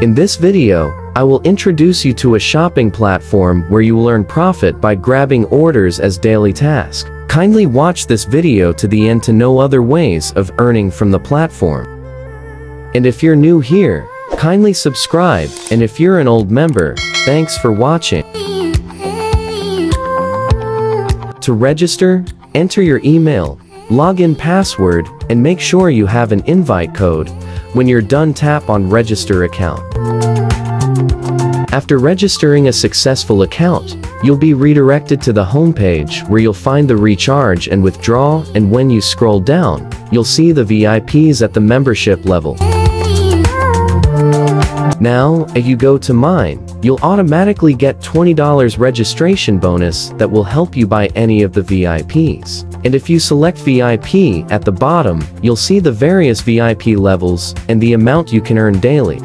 In this video, I will introduce you to a shopping platform where you will earn profit by grabbing orders as daily task. Kindly watch this video to the end to know other ways of earning from the platform. And if you're new here, kindly subscribe, and if you're an old member, thanks for watching. To register, enter your email, login password, and make sure you have an invite code. When you're done, tap on Register Account. After registering a successful account, you'll be redirected to the homepage where you'll find the recharge and withdraw, and when you scroll down, you'll see the VIPs at the membership level. Now, if you go to mine, you'll automatically get $20 registration bonus that will help you buy any of the VIPs. And if you select VIP at the bottom, you'll see the various VIP levels and the amount you can earn daily.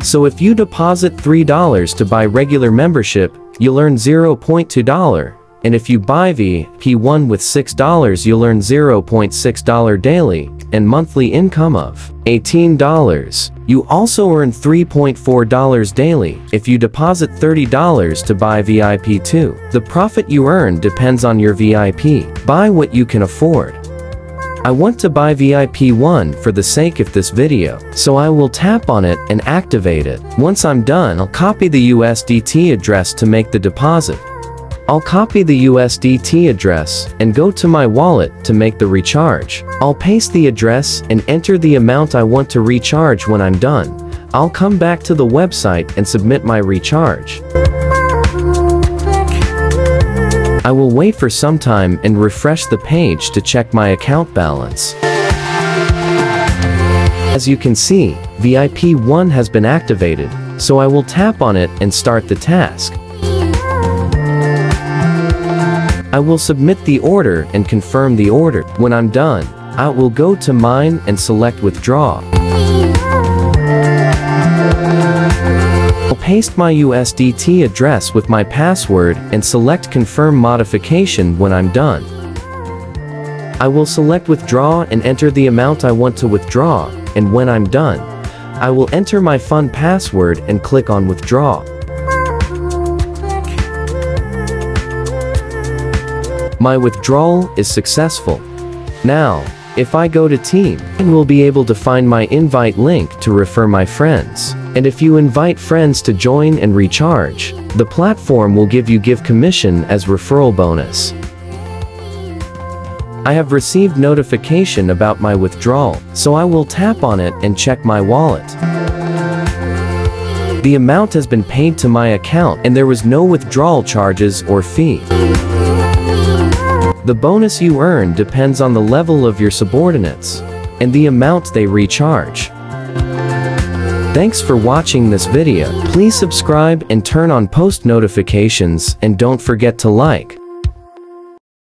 So if you deposit $3 to buy regular membership, you'll earn $0.2. And if you buy VIP1 with $6, you'll earn $0.6 daily, and monthly income of $18. You also earn $3.4 daily if you deposit $30 to buy VIP2. The profit you earn depends on your VIP. Buy what you can afford. I want to buy VIP1 for the sake of this video, so I will tap on it and activate it. Once I'm done, I'll copy the USDT address to make the deposit. I'll copy the USDT address and go to my wallet to make the recharge. I'll paste the address and enter the amount I want to recharge. When I'm done, I'll come back to the website and submit my recharge. I will wait for some time and refresh the page to check my account balance. As you can see, VIP1 has been activated, so I will tap on it and start the task. I will submit the order and confirm the order. When I'm done, I will go to mine and select withdraw. I'll paste my USDT address with my password and select confirm modification. When I'm done, I will select withdraw and enter the amount I want to withdraw, and when I'm done, I will enter my fund password and click on withdraw. My withdrawal is successful. Now, if I go to team, I will be able to find my invite link to refer my friends. And if you invite friends to join and recharge, the platform will give commission as referral bonus. I have received notification about my withdrawal, so I will tap on it and check my wallet. The amount has been paid to my account and there was no withdrawal charges or fee. The bonus you earn depends on the level of your subordinates and the amount they recharge. Thanks for watching this video. Please subscribe and turn on post notifications, and don't forget to like.